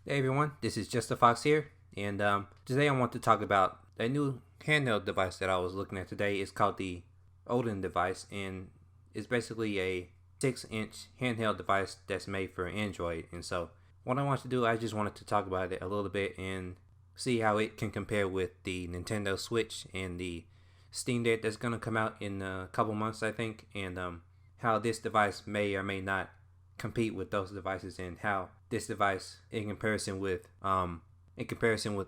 Hey everyone, this is Just a Fox here, and today I want to talk about a new handheld device that I was looking at today. It's called the ODIN device, and it's basically a 6-inch handheld device that's made for Android. And so, what I want to do, I just wanted to talk about it a little bit and see how it can compare with the Nintendo Switch and the Steam Deck that's going to come out in a couple months, I think, and how this device may or may not compete with those devices, and how this device in comparison with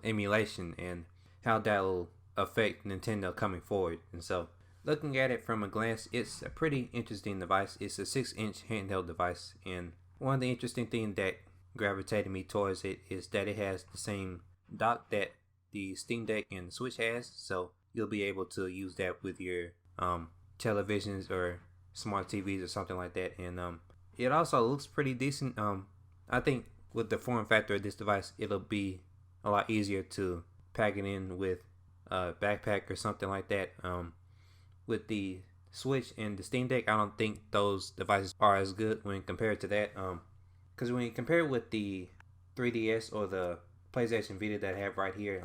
emulation, and how that will affect Nintendo coming forward. And so, looking at it from a glance, it's a pretty interesting device. It's a 6-inch handheld device, and one of the interesting things that gravitated me towards it is that it has the same dock that the Steam Deck and Switch has. So you'll be able to use that with your televisions or smart TVs or something like that. And it also looks pretty decent. I think with the form factor of this device, it'll be a lot easier to pack it in with a backpack or something like that. With the Switch and the Steam Deck, I don't think those devices are as good when compared to that. Because when you compare it with the 3DS or the PlayStation Vita that I have right here,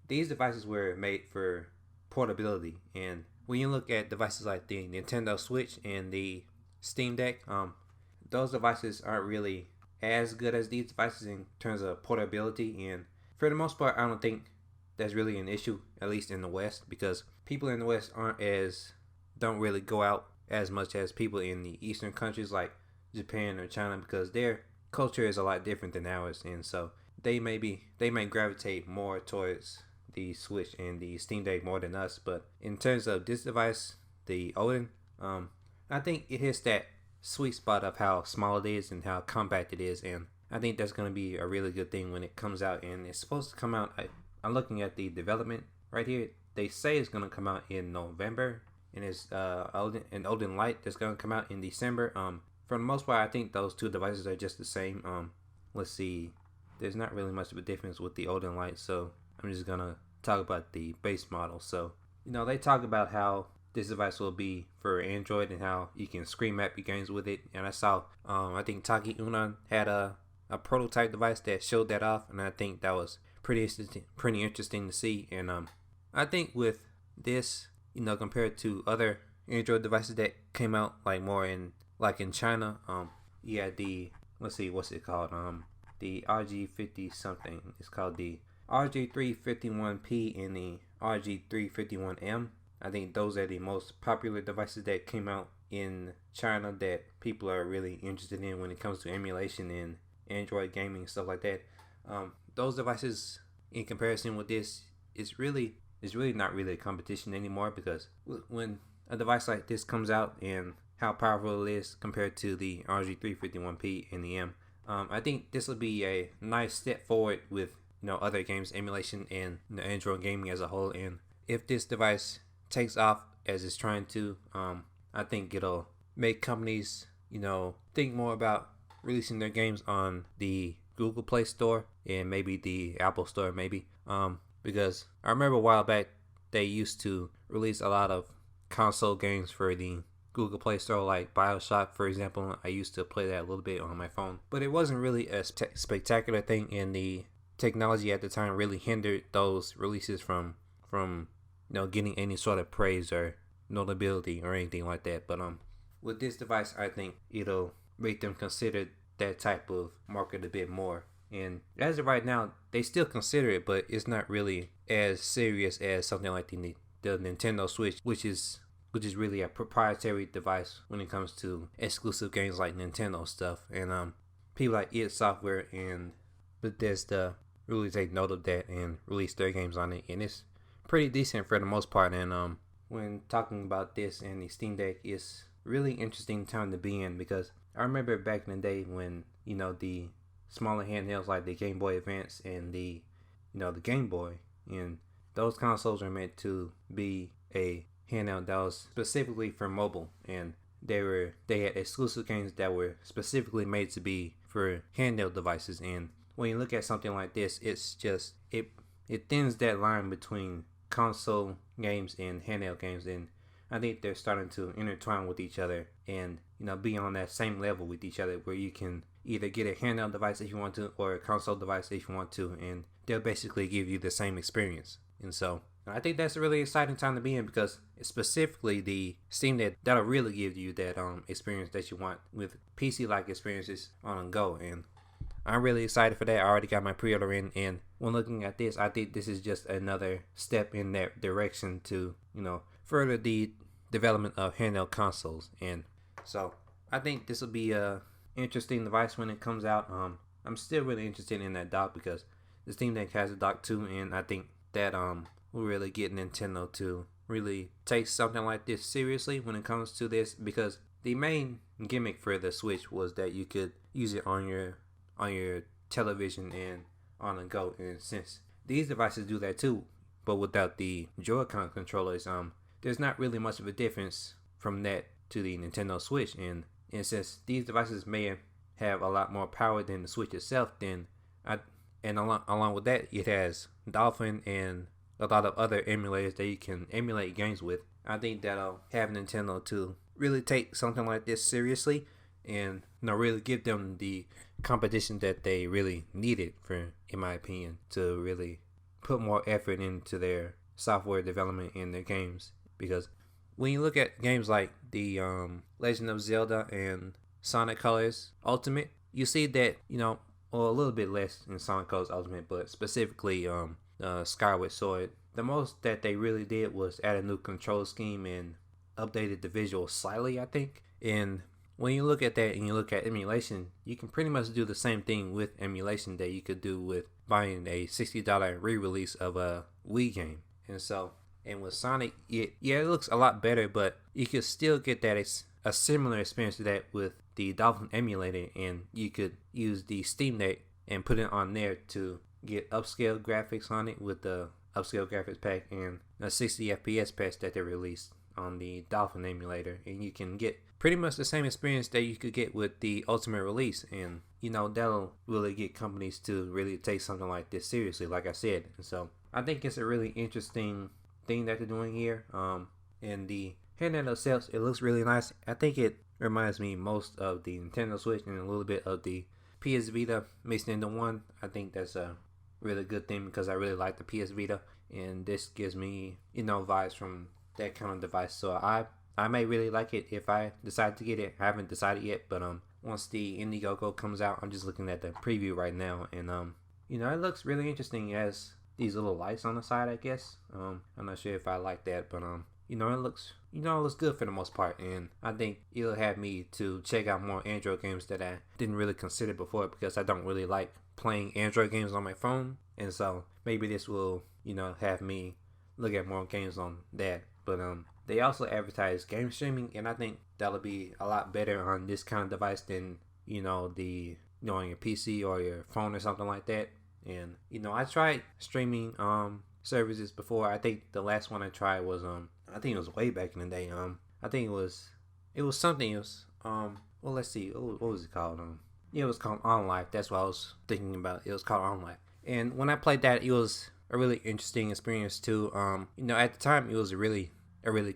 these devices were made for portability. And when you look at devices like the Nintendo Switch and the Steam Deck, those devices aren't really as good as these devices in terms of portability. And for the most part, I don't think that's really an issue, at least in the West, because people in the West don't really go out as much as people in the Eastern countries like Japan or China, because their culture is a lot different than ours, and so they may gravitate more towards the Switch and the Steam Deck more than us. But in terms of this device, the Odin, I think it hits that sweet spot of how small it is and how compact it is, and I think that's going to be a really good thing when it comes out. And it's supposed to come out. I'm looking at the development right here. They say it's going to come out in November, and it's an Odin Lite that's going to come out in December. For the most part, I think those two devices are just the same. Let's see. There's not really much of a difference with the Odin Lite, so I'm just gonna talk about the base model. So, they talk about how this device will be for Android and how you can screen map your games with it. And I saw, I think Taki had a prototype device that showed that off, and I think that was pretty interesting to see. And I think with this, compared to other Android devices that came out in China, yeah, let's see, what's it called? The RG50 something. It's called the RG351P and the RG351M. I think those are the most popular devices that came out in China that people are really interested in when it comes to emulation and Android gaming and stuff like that. Those devices, in comparison with this, is really not really a competition anymore, because when a device like this comes out and how powerful it is compared to the RG351P and the M, I think this will be a nice step forward with other games emulation and Android gaming as a whole. And if this device takes off as it's trying to, I think it'll make companies think more about releasing their games on the Google Play Store and maybe the Apple Store, maybe. Because I remember a while back they used to release a lot of console games for the Google Play Store, like BioShock, for example. I used to play that a little bit on my phone, but it wasn't really a spectacular thing, and the technology at the time really hindered those releases from getting any sort of praise or notability or anything like that. But with this device, I think it'll make them consider that type of market a bit more. And as of right now, they still consider it, but it's not really as serious as something like the Nintendo Switch, which is really a proprietary device when it comes to exclusive games like Nintendo stuff. And people like id Software and Bethesda really take note of that and release their games on it, and it's pretty decent for the most part. And when talking about this and the Steam Deck, it's really interesting time to be in, because I remember back in the day when the smaller handhelds like the Game Boy Advance and the Game Boy, and those consoles are meant to be a handheld that was specifically for mobile, and they had exclusive games that were specifically made to be for handheld devices. And when you look at something like this, it's just it thins that line between console games and handheld games, and I think they're starting to intertwine with each other and be on that same level with each other, where you can either get a handheld device if you want to, or a console device if you want to, and they'll basically give you the same experience. And so I think that's a really exciting time to be in, because specifically the Steam Deck, that'll really give you that experience that you want with PC-like experiences on go. And I'm really excited for that. I already got my pre-order in, and when looking at this, I think this is just another step in that direction to, further the development of handheld consoles. And so I think this will be a interesting device when it comes out. I'm still really interested in that dock, because the Steam Deck has a dock too, and I think that will really get Nintendo to really take something like this seriously when it comes to this, because the main gimmick for the Switch was that you could use it on your television and on the go. And since these devices do that too, but without the Joy-Con controllers, there's not really much of a difference from that to the Nintendo Switch. And since these devices may have a lot more power than the Switch itself, then along with that, it has Dolphin and a lot of other emulators that you can emulate games with. I think that'll have Nintendo to really take something like this seriously, and really give them the competition that they really needed, for, in my opinion, to really put more effort into their software development in their games. Because when you look at games like the Legend of Zelda and Sonic Colors Ultimate, you see that, or a little bit less in Sonic Colors Ultimate, but specifically Skyward Sword, the most that they really did was add a new control scheme and updated the visual slightly, I think. And when you look at that and you look at emulation, you can pretty much do the same thing with emulation that you could do with buying a $60 re-release of a Wii game. And with Sonic, it looks a lot better, but you could still get that a similar experience to that with the Dolphin emulator, and you could use the Steam Deck and put it on there to get upscale graphics on it with the upscale graphics pack and a 60 FPS patch that they released on the Dolphin emulator, and you can get pretty much the same experience that you could get with the Ultimate release. And that'll really get companies to really take something like this seriously, like I said. And so I think it's a really interesting thing that they're doing here. And the handheld itself, it looks really nice. I think it reminds me most of the Nintendo Switch and a little bit of the PS Vita mixed into one. I think that's a really good thing, because I really like the PS Vita, and this gives me vibes from that kind of device. So I may really like it if I decide to get it. I haven't decided yet, but once the Indiegogo comes out, I'm just looking at the preview right now, and it looks really interesting. It has these little lights on the side, I guess. I'm not sure if I like that, but it looks good for the most part, and I think it'll have me to check out more Android games that I didn't really consider before, because I don't really like playing Android games on my phone. And so maybe this will have me look at more games on that. But they also advertise game streaming, and I think that'll be a lot better on this kind of device than on your PC or your phone or something like that. And I tried streaming services before. I think the last one I tried was I think it was way back in the day. I think it was something. It was well, let's see, what was it called? It was called OnLive. That's what I was thinking about. It was called OnLive. And when I played that, it was a really interesting experience too. At the time, it was a really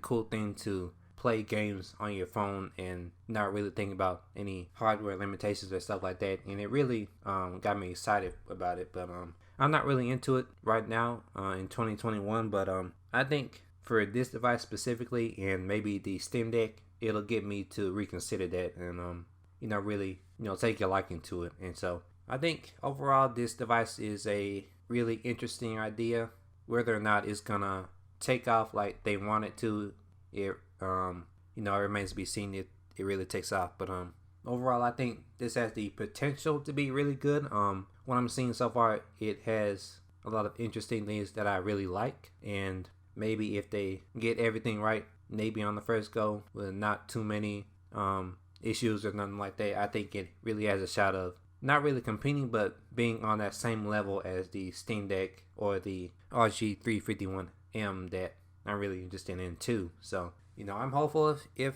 cool thing to play games on your phone and not really think about any hardware limitations or stuff like that. And it really got me excited about it. But I'm not really into it right now in 2021. But I think for this device specifically, and maybe the Steam Deck, it'll get me to reconsider that and really take a liking to it. And so I think overall this device is a really interesting idea. Whether or not it's gonna take off like they want it to, it remains to be seen if it really takes off. But overall, I think this has the potential to be really good. What I'm seeing so far, it has a lot of interesting things that I really like, and maybe if they get everything right, maybe on the first go with not too many issues or nothing like that, I think it really has a shot of not really competing, but being on that same level as the Steam Deck or the RG351M that I'm really interested in too. So, I'm hopeful if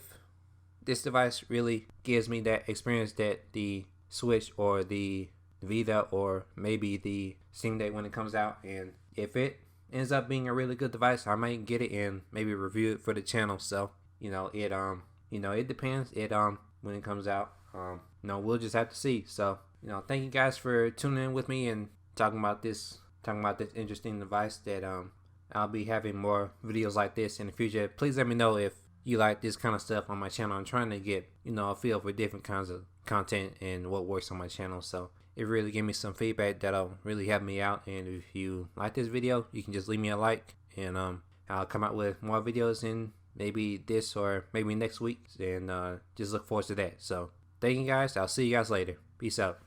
this device really gives me that experience that the Switch or the Vita or maybe the Steam Deck when it comes out. And if it ends up being a really good device, I might get it and maybe review it for the channel. So, it depends. when it comes out. We'll just have to see. So, thank you guys for tuning in with me and talking about this interesting device that I'll be having more videos like this in the future. Please let me know if you like this kind of stuff on my channel. I'm trying to get, a feel for different kinds of content and what works on my channel. So it really gave me some feedback that'll really help me out. And if you like this video, you can just leave me a like, and I'll come out with more videos in maybe this or maybe next week, and just look forward to that. So thank you guys. I'll see you guys later. Peace out.